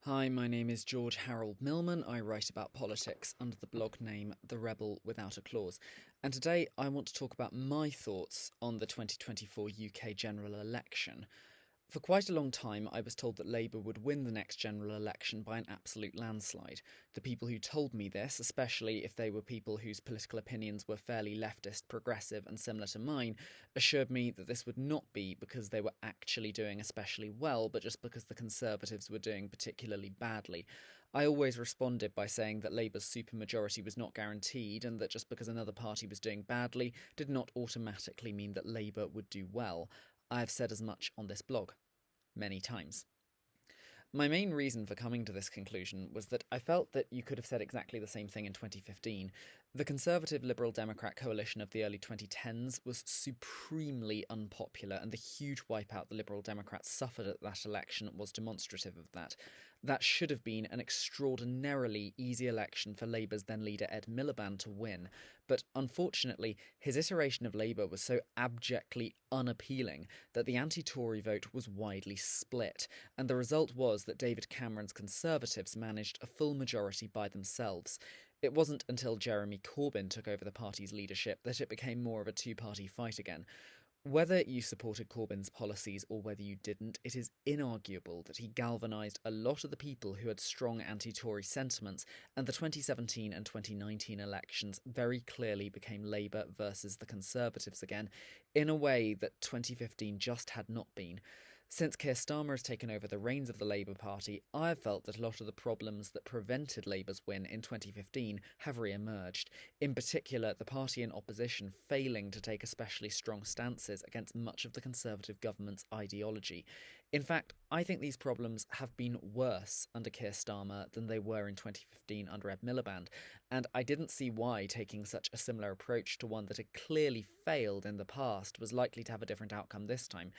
Hi, my name is George Harold Millman. I write about politics under the blog name The Rebel Without a Clause. And today I want to talk about my thoughts on the 2024 UK general election. For quite a long time, I was told that Labour would win the next general election by an absolute landslide. The people who told me this, especially if they were people whose political opinions were fairly leftist, progressive, and similar to mine, assured me that this would not be because they were actually doing especially well, but just because the Conservatives were doing particularly badly. I always responded by saying that Labour's supermajority was not guaranteed, and that just because another party was doing badly did not automatically mean that Labour would do well. I have said as much on this blog many times. My main reason for coming to this conclusion was that I felt that you could have said exactly the same thing in 2015. The Conservative Liberal Democrat coalition of the early 2010s was supremely unpopular, and the huge wipeout the Liberal Democrats suffered at that election was demonstrative of that. That should have been an extraordinarily easy election for Labour's then leader Ed Miliband to win, but unfortunately his iteration of Labour was so abjectly unappealing that the anti-Tory vote was widely split, and the result was that David Cameron's Conservatives managed a full majority by themselves. It wasn't until Jeremy Corbyn took over the party's leadership that it became more of a two-party fight again. Whether you supported Corbyn's policies or whether you didn't, it is inarguable that he galvanised a lot of the people who had strong anti-Tory sentiments, and the 2017 and 2019 elections very clearly became Labour versus the Conservatives again, in a way that 2015 just had not been. Since Keir Starmer has taken over the reins of the Labour Party, I have felt that a lot of the problems that prevented Labour's win in 2015 have re-emerged, in particular the party in opposition failing to take especially strong stances against much of the Conservative government's ideology. In fact, I think these problems have been worse under Keir Starmer than they were in 2015 under Ed Miliband, and I didn't see why taking such a similar approach to one that had clearly failed in the past was likely to have a different outcome this time.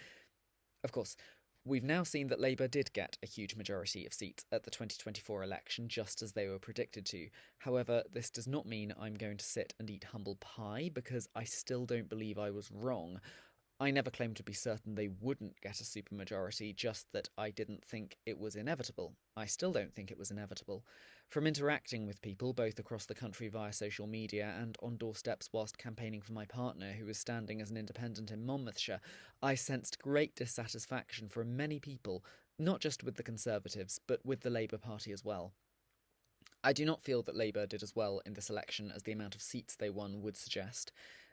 Of course, we've now seen that Labour did get a huge majority of seats at the 2024 election, just as they were predicted to. However, this does not mean I'm going to sit and eat humble pie, because I still don't believe I was wrong. I never claimed to be certain they wouldn't get a supermajority, just that I didn't think it was inevitable. I still don't think it was inevitable. From interacting with people, both across the country via social media and on doorsteps whilst campaigning for my partner, who was standing as an independent in Monmouthshire, I sensed great dissatisfaction from many people, not just with the Conservatives, but with the Labour Party as well. I do not feel that Labour did as well in this election as the amount of seats they won would suggest.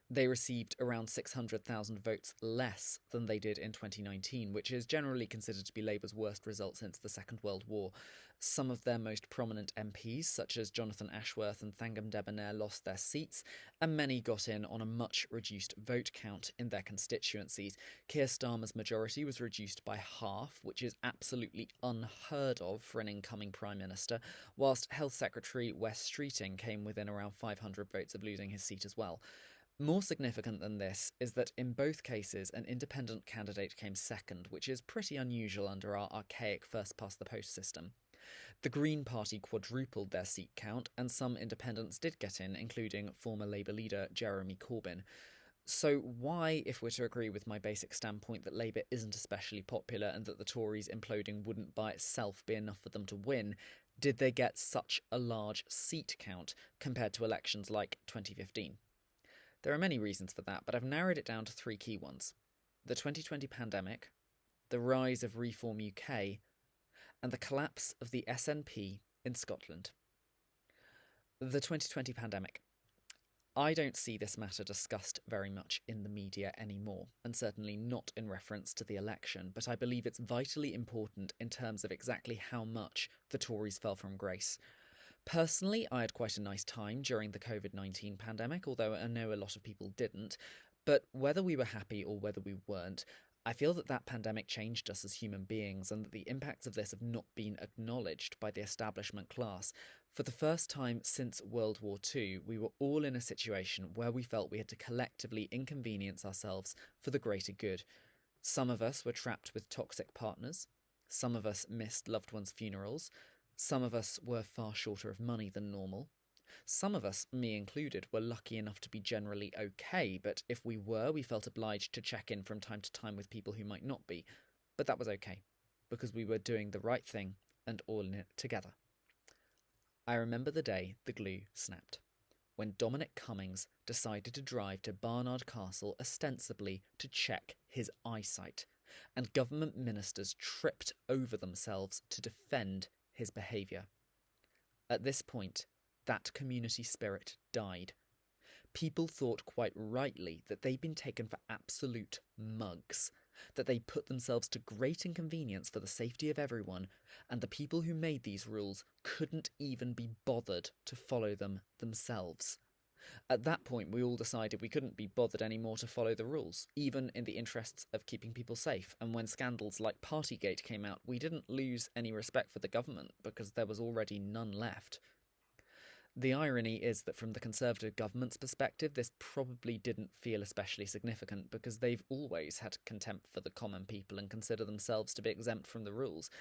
They received around 600,000 votes less than they did in 2019, which is generally considered to be Labour's worst result since the Second World War. Some of their most prominent MPs, such as Jonathan Ashworth and Thangam Debonair, lost their seats, and many got in on a much reduced vote count in their constituencies. Keir Starmer's majority was reduced by half, which is absolutely unheard of for an incoming Prime Minister, whilst Health Secretary Wes Streeting came within around 500 votes of losing his seat as well. More significant than this is that in both cases an independent candidate came second, which is pretty unusual under our archaic first-past-the-post system. The Green Party quadrupled their seat count, and some independents did get in, including former Labour leader Jeremy Corbyn. So why, if we're to agree with my basic standpoint that Labour isn't especially popular and that the Tories imploding wouldn't by itself be enough for them to win, did they get such a large seat count compared to elections like 2015? There are many reasons for that, but I've narrowed it down to three key ones: the 2020 pandemic, the rise of Reform UK, and the collapse of the SNP in Scotland. The 2020 pandemic. I don't see this matter discussed very much in the media anymore, and certainly not in reference to the election, but I believe it's vitally important in terms of exactly how much the Tories fell from grace. Personally, I had quite a nice time during the COVID-19 pandemic, although I know a lot of people didn't. But whether we were happy or whether we weren't, I feel that that pandemic changed us as human beings, and that the impacts of this have not been acknowledged by the establishment class. For the first time since World War II, we were all in a situation where we felt we had to collectively inconvenience ourselves for the greater good. Some of us were trapped with toxic partners. Some of us missed loved ones' funerals. Some of us were far shorter of money than normal. Some of us, me included, were lucky enough to be generally okay, but if we were, we felt obliged to check in from time to time with people who might not be. But that was okay, because we were doing the right thing and all in it together. I remember the day the glue snapped, when Dominic Cummings decided to drive to Barnard Castle ostensibly to check his eyesight, and government ministers tripped over themselves to defend his behaviour. At this point, that community spirit died. People thought quite rightly that they'd been taken for absolute mugs, that they put themselves to great inconvenience for the safety of everyone, and the people who made these rules couldn't even be bothered to follow them themselves. At that point, we all decided we couldn't be bothered anymore to follow the rules, even in the interests of keeping people safe, and when scandals like Partygate came out, we didn't lose any respect for the government, because there was already none left. The irony is that from the Conservative government's perspective, this probably didn't feel especially significant because they've always had contempt for the common people and consider themselves to be exempt from the rules.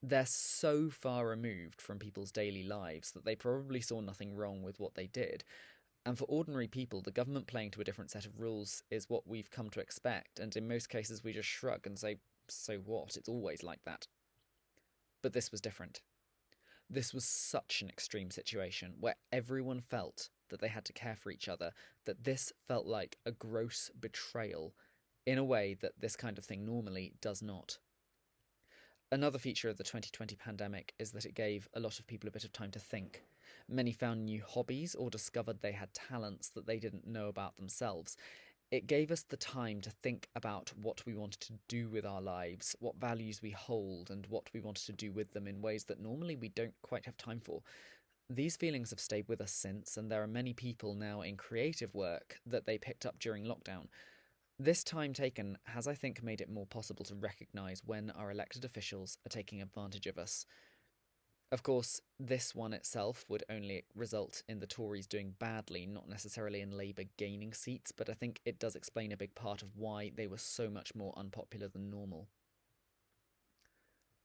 They're so far removed from people's daily lives that they probably saw nothing wrong with what they did. And for ordinary people, the government playing to a different set of rules is what we've come to expect, and in most cases we just shrug and say, so what? It's always like that. But this was different. This was such an extreme situation where everyone felt that they had to care for each other, that this felt like a gross betrayal in a way that this kind of thing normally does not. Another feature of the 2020 pandemic is that it gave a lot of people a bit of time to think. Many found new hobbies or discovered they had talents that they didn't know about themselves. It gave us the time to think about what we wanted to do with our lives, what values we hold, and what we wanted to do with them in ways that normally we don't quite have time for. These feelings have stayed with us since, and there are many people now in creative work that they picked up during lockdown. This time taken has, I think, made it more possible to recognise when our elected officials are taking advantage of us. Of course, this one itself would only result in the Tories doing badly, not necessarily in Labour gaining seats, but I think it does explain a big part of why they were so much more unpopular than normal.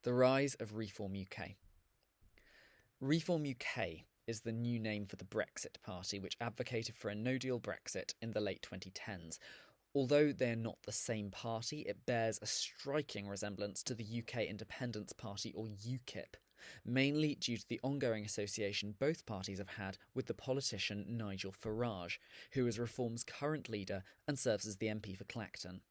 The rise of Reform UK. Reform UK is the new name for the Brexit Party, which advocated for a no-deal Brexit in the late 2010s. Although they're not the same party, it bears a striking resemblance to the UK Independence Party, or UKIP, mainly due to the ongoing association both parties have had with the politician Nigel Farage, who is Reform's current leader and serves as the MP for Clacton.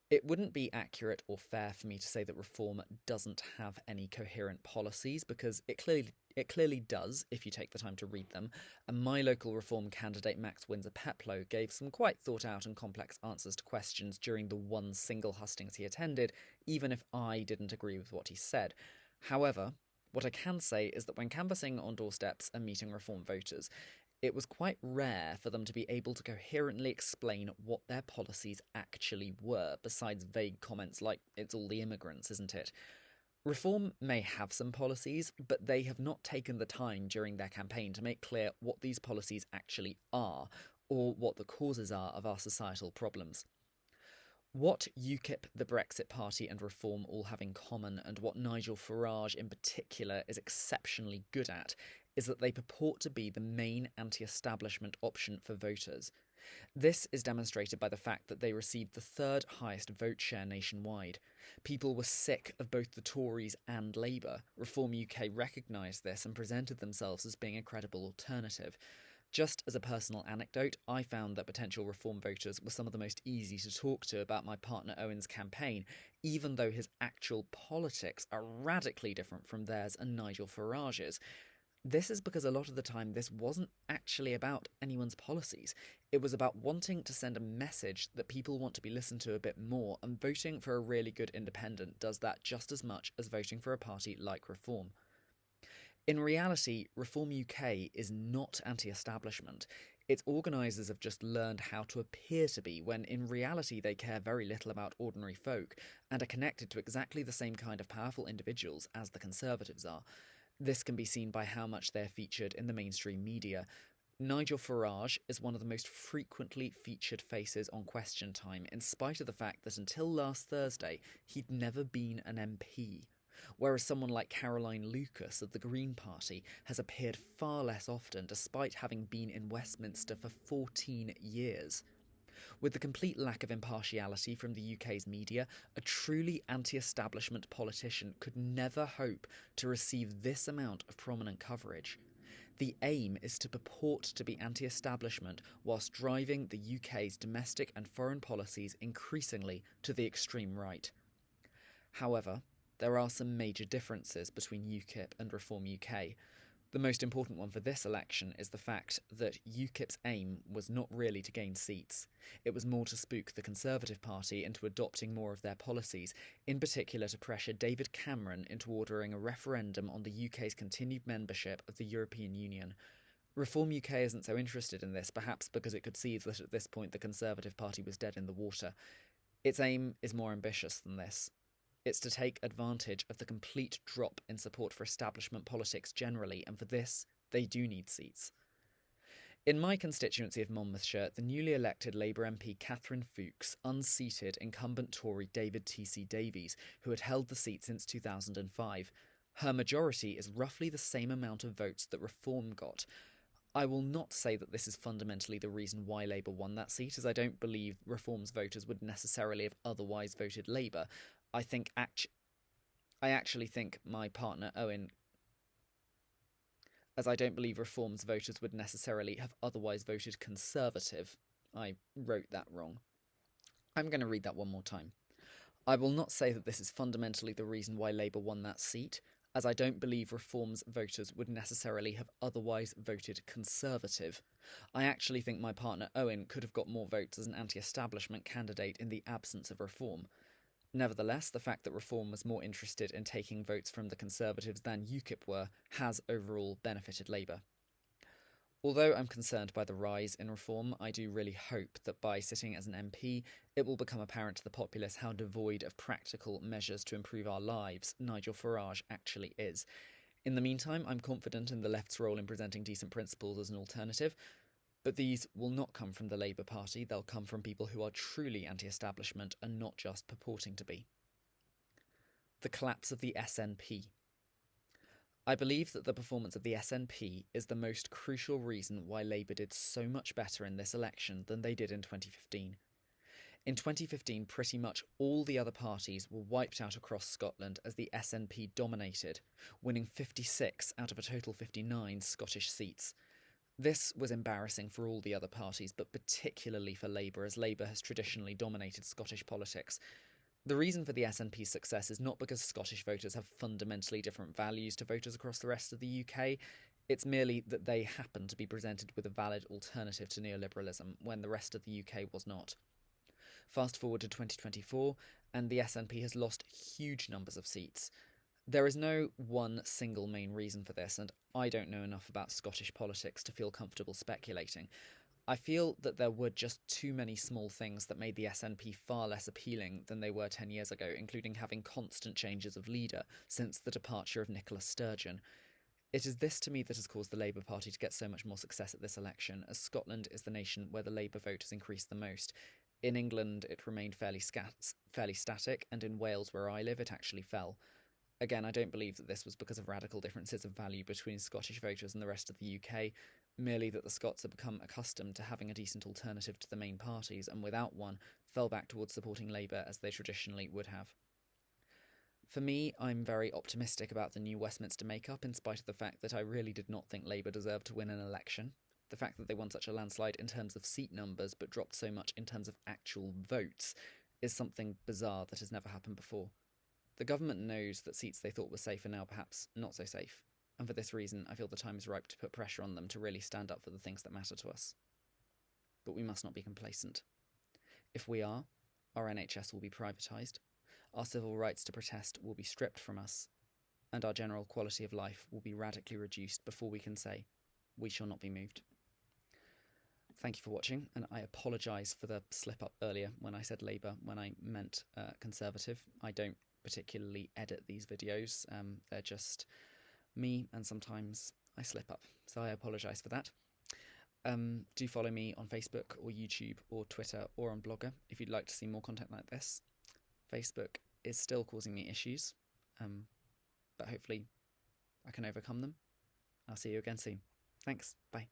It wouldn't be accurate or fair for me to say that Reform doesn't have any coherent policies, because it clearly does if you take the time to read them, and my local Reform candidate Max Windsor-Peploe gave some quite thought-out and complex answers to questions during the one single hustings he attended, even if I didn't agree with what he said. However, what I can say is that when canvassing on doorsteps and meeting Reform voters, it was quite rare for them to be able to coherently explain what their policies actually were, besides vague comments like, it's all the immigrants, isn't it? Reform may have some policies, but they have not taken the time during their campaign to make clear what these policies actually are, or what the causes are of our societal problems. What UKIP, the Brexit Party and Reform all have in common, and what Nigel Farage in particular is exceptionally good at, is that they purport to be the main anti-establishment option for voters. This is demonstrated by the fact that they received the third highest vote share nationwide. People were sick of both the Tories and Labour. Reform UK recognised this and presented themselves as being a credible alternative. Just as a personal anecdote, I found that potential Reform voters were some of the most easy to talk to about my partner Owen's campaign, even though his actual politics are radically different from theirs and Nigel Farage's. This is because a lot of the time this wasn't actually about anyone's policies. It was about wanting to send a message that people want to be listened to a bit more, and voting for a really good independent does that just as much as voting for a party like Reform. In reality, Reform UK is not anti-establishment. Its organisers have just learned how to appear to be, when in reality they care very little about ordinary folk, and are connected to exactly the same kind of powerful individuals as the Conservatives are. This can be seen by how much they're featured in the mainstream media. Nigel Farage is one of the most frequently featured faces on Question Time, in spite of the fact that until last Thursday he'd never been an MP. Whereas someone like Caroline Lucas of the Green Party has appeared far less often, despite having been in Westminster for 14 years. With the complete lack of impartiality from the UK's media, a truly anti-establishment politician could never hope to receive this amount of prominent coverage. The aim is to purport to be anti-establishment whilst driving the UK's domestic and foreign policies increasingly to the extreme right. However, there are some major differences between UKIP and Reform UK. The most important one for this election is the fact that UKIP's aim was not really to gain seats. It was more to spook the Conservative Party into adopting more of their policies, in particular to pressure David Cameron into ordering a referendum on the UK's continued membership of the European Union. Reform UK isn't so interested in this, perhaps because it could see that at this point the Conservative Party was dead in the water. Its aim is more ambitious than this. It's to take advantage of the complete drop in support for establishment politics generally, and for this, they do need seats. In my constituency of Monmouthshire, the newly elected Labour MP Catherine Fuchs unseated incumbent Tory David T.C. Davies, who had held the seat since 2005. Her majority is roughly the same amount of votes that Reform got. I will not say that this is fundamentally the reason why Labour won that seat, as I don't believe Reform's voters would necessarily have otherwise voted Labour. I actually think my partner Owen, as I don't believe Reform's voters would necessarily have otherwise voted Conservative. I wrote that wrong. I'm going to read that one more time. I will not say that this is fundamentally the reason why Labour won that seat, as I don't believe Reform's voters would necessarily have otherwise voted Conservative. I actually think my partner Owen could have got more votes as an anti-establishment candidate in the absence of Reform. Nevertheless, the fact that Reform was more interested in taking votes from the Conservatives than UKIP were has overall benefited Labour. Although I'm concerned by the rise in Reform, I do really hope that by sitting as an MP, it will become apparent to the populace how devoid of practical measures to improve our lives Nigel Farage actually is. In the meantime, I'm confident in the left's role in presenting decent principles as an alternative, but these will not come from the Labour Party, they'll come from people who are truly anti-establishment and not just purporting to be. The collapse of the SNP. I believe that the performance of the SNP is the most crucial reason why Labour did so much better in this election than they did in 2015. In 2015, pretty much all the other parties were wiped out across Scotland as the SNP dominated, winning 56 out of a total 59 Scottish seats. This was embarrassing for all the other parties, but particularly for Labour, as Labour has traditionally dominated Scottish politics. The reason for the SNP's success is not because Scottish voters have fundamentally different values to voters across the rest of the UK, it's merely that they happen to be presented with a valid alternative to neoliberalism when the rest of the UK was not. Fast forward to 2024, and the SNP has lost huge numbers of seats. There is no one single main reason for this, and I don't know enough about Scottish politics to feel comfortable speculating. I feel that there were just too many small things that made the SNP far less appealing than they were 10 years ago, including having constant changes of leader since the departure of Nicola Sturgeon. It is this to me that has caused the Labour Party to get so much more success at this election, as Scotland is the nation where the Labour vote has increased the most. In England it remained fairly static, and in Wales, where I live, it actually fell. Again, I don't believe that this was because of radical differences of value between Scottish voters and the rest of the UK, merely that the Scots had become accustomed to having a decent alternative to the main parties, and without one, fell back towards supporting Labour as they traditionally would have. For me, I'm very optimistic about the new Westminster makeup, in spite of the fact that I really did not think Labour deserved to win an election. The fact that they won such a landslide in terms of seat numbers, but dropped so much in terms of actual votes, is something bizarre that has never happened before. The government knows that seats they thought were safe are now perhaps not so safe, and for this reason I feel the time is ripe to put pressure on them to really stand up for the things that matter to us. But we must not be complacent. If we are, our NHS will be privatised, our civil rights to protest will be stripped from us, and our general quality of life will be radically reduced before we can say, we shall not be moved. Thank you for watching, and I apologise for the slip-up earlier when I said Labour when I meant Conservative. I don't particularly edit these videos, they're just me, and sometimes I slip up, so I apologise for that. Do follow me on Facebook or YouTube or Twitter or on Blogger if you'd like to see more content like this. Facebook is still causing me issues, but hopefully I can overcome them. I'll see you again soon. Thanks, bye.